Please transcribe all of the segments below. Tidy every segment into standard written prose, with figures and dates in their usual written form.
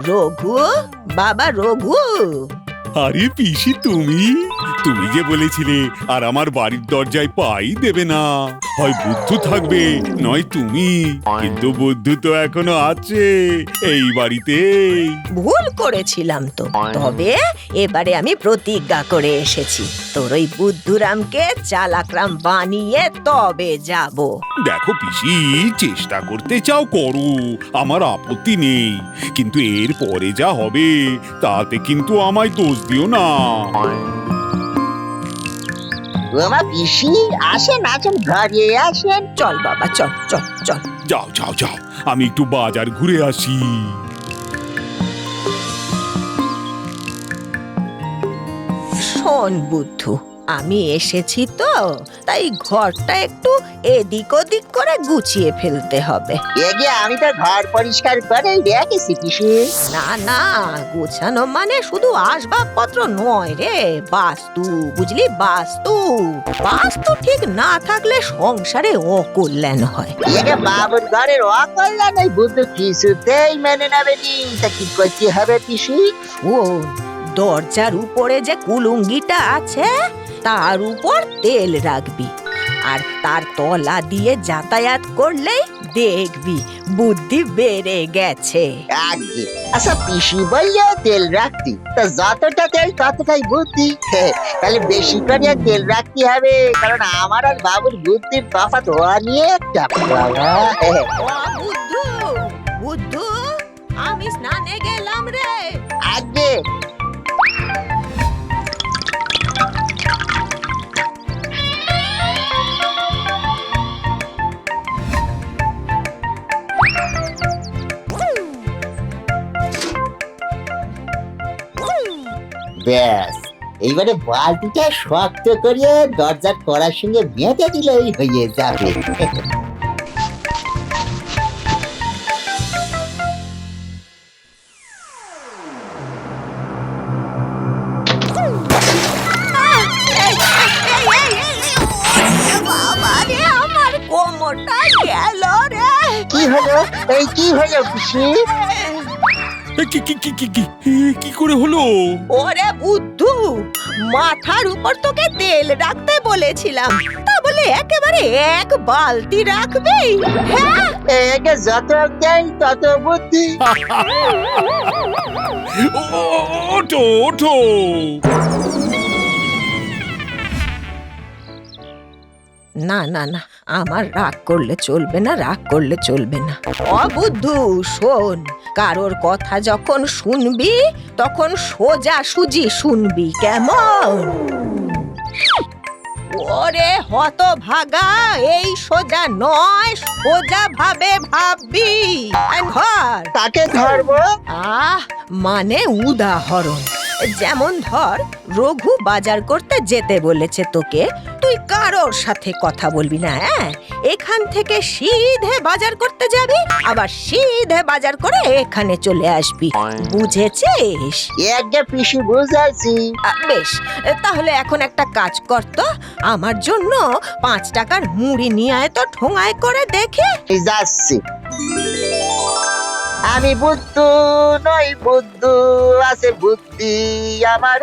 রঘু, বাবা রঘু। আরে পিসি, তুমি তুমি যে বলেছিলে আর আমার বাড়ির দরজায় পাই দেবে না, হয় বুদ্ধু থাকবে নয় তুমি, কিন্তু বুদ্ধু তো এখনো আছে এই বাড়িতে। ভুল করেছিলাম তো, তবে এবারে আমি প্রতিজ্ঞা করে এসেছি, তোর ওই বুদ্ধুরামকে চালাকরাম বানিয়ে তবে যাব। দেখো পিসি, চেষ্টা করতে চাও করো, আমার আপত্তি নেই, কিন্তু এর পরে যা হবে তাতে কিন্তু আমায় দোষ দিও না। বাবা পিসি আসেন আসেন, ঘরে আসেন। চল বাবা, চল চল চল। যাও যাও যাও, আমি একটু বাজার ঘুরে আসি। শোন বুদ্ধু, আমি এসেছি তো, তাই ঘরটা একটু এদিক ওদিক করে গুছিয়ে ফেলতে হবে। এগে আমি তো ঘর পরিষ্কার করে রেখেছি পিসি। না না, গোছানো মানে শুধু আসবাবপত্র নয় রে, বাস্তু, বুঝলি? বাস্তু বাস্তু ঠিক না থাকলে সংসারে অকল্যাণ হয়। এগে বাবুর ঘরের অকল্যাণ এই বুদ্ধ কিছুতেই মেনে নেবে নি, তা কি করতে হবে পিসি? শোন, দরজার উপরে যে কুলুঙ্গিটা আছে তার উপর তেল রাখবি, আর তার তলা দিয়ে যাতায়াত করলেই দেখবি বুদ্ধি বেড়ে গেছে। আগে আচ্ছা, পিসি বললে তেল রাখতি, তা যতটা তেল ততটাই বুদ্ধি। তাহলে বেশি করে তেল রাখতে হবে, কারণ আমার আর বাবুর বুদ্ধির তফাৎ অনেকটা। বাবা ও বুদ্ধু, বুদ্ধু, আমি স্নানে গেলাম রে। আগে ব্যাস, এইবারে বালতিটা শক্ত করিয়ে দরজার কড়ার সঙ্গে বেঁধে দিলেই হয়ে যাবে। বাবারে, আমার কোমরটা গেল রে। কি হলো? এই কি হলো পিসি? কি কি কি কি কি কি করে হলো? ওরে বুদ্ধু, মাথার উপর তোকে তেল রাখতে বলেছিলাম, তা বলে একেবারে এক বালতি রাখবি? হ্যাঁ, একে যত তেল তত বুদ্ধি। ওঠো ওঠো। না না না, আমার রাগ করলে চলবে না, রাগ করলে চলবে না। ও বুদ্ধু, শোন, কারোর কথা যখন শুনবি তখন সোজা সুজি শুনবি, কেমন? ওরে হতভাগা, এই সোজা নয়, সোজা ভাবে ভাববি। ধর। তাকে ধরবো? মানে উদাহরণ, যেমন ধর, রঘু বাজার করতে যেতে বলেছে তোকে, তুই কারোর সাথে কথা বলবি না, হ্যাঁ? এখান থেকে সিধে বাজার করতে যাবি, আবার সিধে বাজার করে এখানে চলে আসবি, বুঝেছিস? একে পিসি বুঝাইছি। বেশ, তাহলে এখন একটা কাজ কর তো, আমার জন্য 5 টাকার মুড়ি নিয়ে আয় তো, ঠোঙায় করে দেখে। যাচ্ছি। আমি বুদ্ধু নই, বুদ্ধু আছে বুদ্ধি আমার,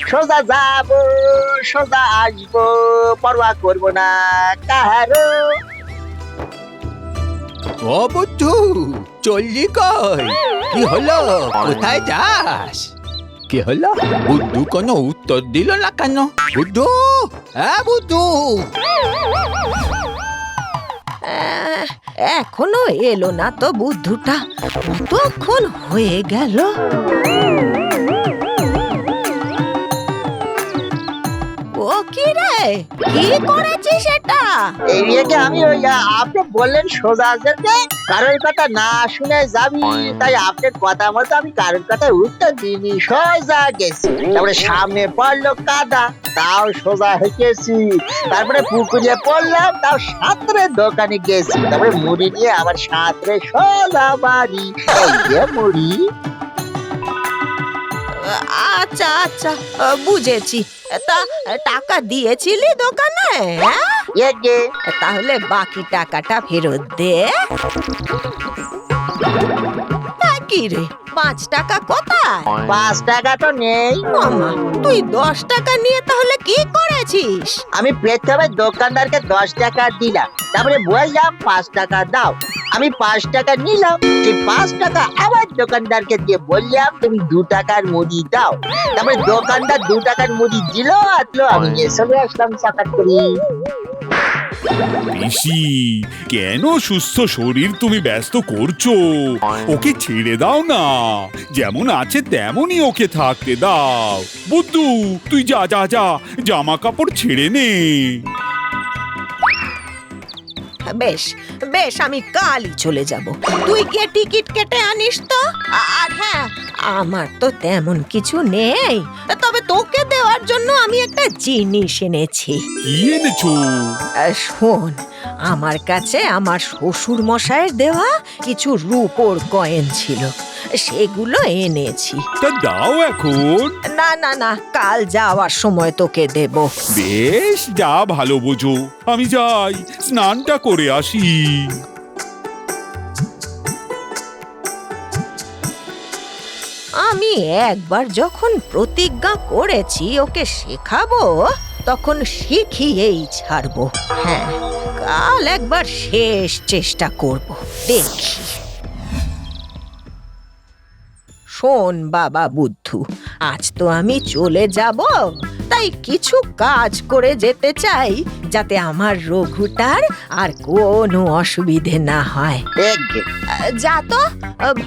সোজা যাব সোজা আসবো, পরোয়া করবো না কাহারো। ও বুদ্ধু, চললি কই? কি হলো? কোথায় যাস? কি হলো? বুদ্ধু কোনো উত্তর দিল না কেন? বুদ্ধু, হ্যাঁ বুদ্ধু। এখনো এলো না তো বুদ্ধুটা, কতক্ষণ হয়ে গেল? ও কি রে, কি করেছিস এটা? এইদিকে আমি ওই আপনি বললেন সোজা যেতে, কারোর কথা না শুনে যাবি, তাই আপনার কথা মতো আমি কারোর কথা উত্তর দিইনি, সোজা গেছি। তারপরে সামনে পড়লো কাদা, তাও সোজা হেঁটেছি। তারপরে পুকুরে পড়লাম, তাও সাঁতরে দোকানে গেছি। তারপরে মুড়ি নিয়ে আবার সাঁতরে সোজা বাড়ি। এই যে মুড়ি। আচ্ছা আচ্ছা, বুঝেছি। তা টাকা দিয়েছিলি দোকানে? এগে তাহলে বাকি টাকাটা ফেরত দে। কি কি রে, 5 টাকা কোথায়? 5 টাকা তো নেই। মামা, তুই 10 টাকা নিয়ে তাহলে কি করেছিস? আমি প্রথমে দোকানদারকে 10 টাকা দিলাম, তারপরে বললাম 5 টাকা দাও। আমি 5 টাকা নিলাম, সেই 5 টাকা আবার দোকানদারকে দিয়ে বললাম তুমি 2 টাকার মুড়ি দাও। তারপরে দোকানদার 2 টাকার মুড়ি দিল, আমি নিয়ে চলে আসলাম চাকাত করি। পিসি, কেন সুস্থ শরীর তুমি ব্যস্ত করছো? ওকে ছেড়ে দাও না, যেমন আছে তেমনই ওকে থাকতে দাও। বুদ্ধু, তুই যা যা যা, জামা কাপড় ছেড়ে নে। বেশ বেশ, আমি কালই চলে যাব। তুই গিয়ে টিকিট কেটে আনিস তো। আর হ্যাঁ, আমার তো তেমন কিছু নেই, তবে তোকে দেওয়ার জন্য আমি একটা জিনিস এনেছি। কি এনেছো? শোন, আমার কাছে আমার শ্বশুর মশাইয়ের দেওয়া কিছু রূপোর কয়েন ছিল, সেগুলো এনেছি। তা দাও এখন। না না না, কাল যাওয়ার সময় তোকে দেব। বেশ, যা ভালো বোঝো। আমি যাই, স্নানটা করে আসি। আমি একবার যখন প্রতিজ্ঞা করেছি ওকে শেখাবো, তখন শিখিয়েই ছাড়বো। হ্যাঁ, কাল একবার শেষ চেষ্টা করব, দেখি। শোন বাবা বুদ্ধু, আজ তো আমি চলে যাব, তাই কিছু কাজ করে যেতে চাই, যাতে আমার রঘুটার আর কোনো অসুবিধে না হয়। এগে, যা তো,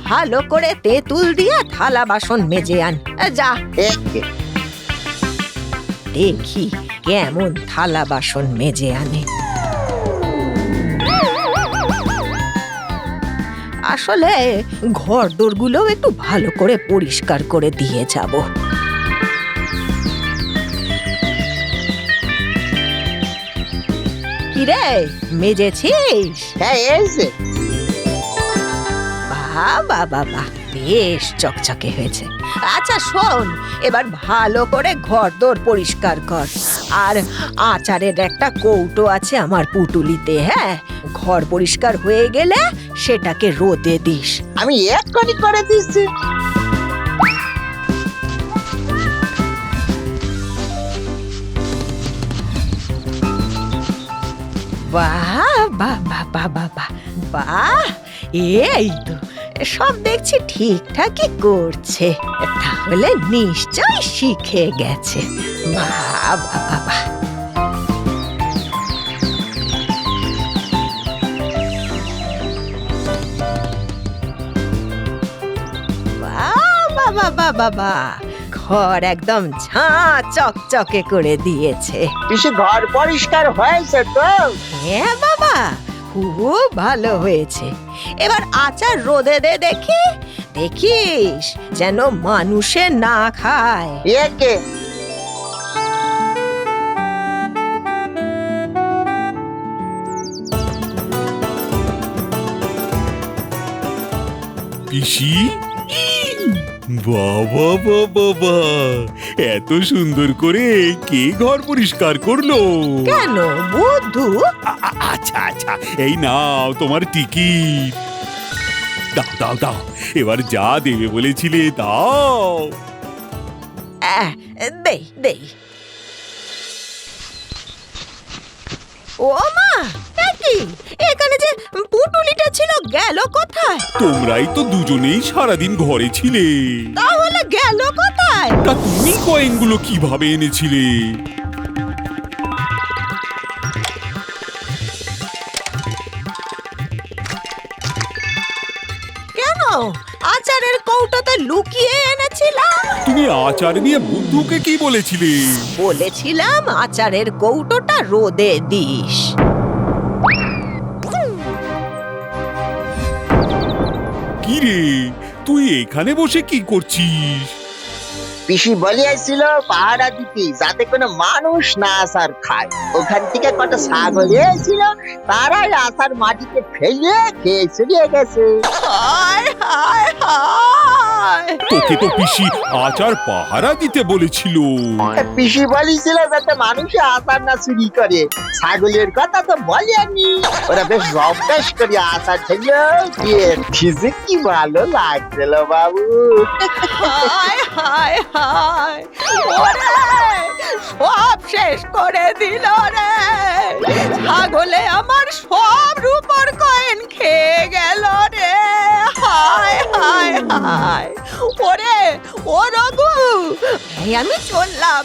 ভালো করে তেঁতুল দিয়ে থালা বাসন মেজে আন। যা, এগে। দেখি কেমন থালা বাসন মেজে আনে। আসলে ঘর দোরগুলো একটু ভালো করে পরিষ্কার করে দিয়ে যাব। কিরে, মেজেছিস? হ্যাঁ, এই যে। বাবা বাবা, বেশ চকচকে হয়েছে। আচ্ছা শোন, এবার ভালো করে ঘরদোর পরিষ্কার কর। আর আচারের একটা কৌটো আছে আমার পুটুলিতে, হ্যাঁ, ঘর পরিষ্কার হয়ে গেলে সেটাকে রোদে দিস। আমি এক্ষুনি করে দিচ্ছি। বাহ বাহ বাহ বাহ বাহ বাহ বাহ, এই তো সব দেখছি ঠিকঠাকই করছে, তাহলে নিশ্চয় শিখে গেছে। বাহ বাহ বাহ বাহ। বাবা বাবা বাবা, ঘর একদম ঝাঁ চকচকে করে দিয়েছে। পিসি, ঘর পরিষ্কার হয়েছে তো? হ্যাঁ বাবা, খুব ভালো হয়েছে। এবার আচার রোদে দে দেখি, দেখিস যেন মানুষে না খায়। এগে। পিসি, বাবা বাবা বাবা, এত সুন্দর করে কে ঘর পরিষ্কার করলো? কেন বুদ্ধু? আচ্ছা আচ্ছা, এই নাও তোমার টিকিট। দাও দাও দাও, এবার যা দেবে বলেছিলে দাও। দেই দেই। ও মা, কি এখানে যে পুটুলিটা ছিল গেল কোথায়? তোমরাই তো দুজনেই সারাদিন ঘরে ছিলে, তাহলে গেল কোথায়? তা তুমি কয়েনগুলো কিভাবে এনেছিলে? কেন, আচারের কৌটোতে লুকিয়ে এনেছিলাম। তুমি আচার নিয়ে বুদ্ধুকে কি বলেছিলে? বলেছিলাম আচারের কৌটোটা রোদে দিস। কি রে, তুই এখানে বসে কি করছিস? পিসি বলিয়াছিল পাহারা দিতে, যাতে কোনো মানুষ না আসার খায়। ওখান থেকে কটা ছাগল এসেছিল, তারাই আসার মাটিতে ফেলে খেয়ে চলিয়ে গেছে। হায় হায় হায়, হায় তোকে তো পিসি আচার পাহারা দিতে বলেছিল। পিসি বলেছিল যাতে মানুষ আচার না চুরি করে। ছাগলের কথা তো বলেনি, ওরা বেশ অভ্যাস করে আচার খেলো। খেয়ে কি ভালো লাগছিল বাবু। হায় হায় হায় ওরে সব শেষ করে দিল রে, ছাগলে আমার সব রূপর কয়েন খেয়ে গেল রে। হায় হায় হায় ওরে ও রঘু, এই আমি চললাম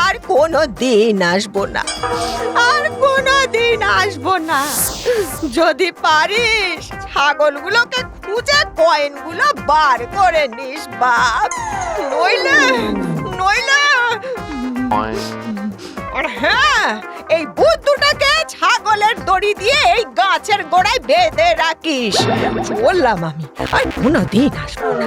আর কোনো দিন আসবো না, আর কোনো দিন আসবো না। যদি পারিস ছাগলগুলোকে খুঁজে কয়েনগুলো বার করে নিস বাপ, নইলে আর হ্যাঁ, এই বুদ্ধুটাকে ছাগলের দড়ি দিয়ে এই গাছের গোড়ায় বেঁধে রাখিস। চললাম আমি, আর কোনো দিন আসবো না।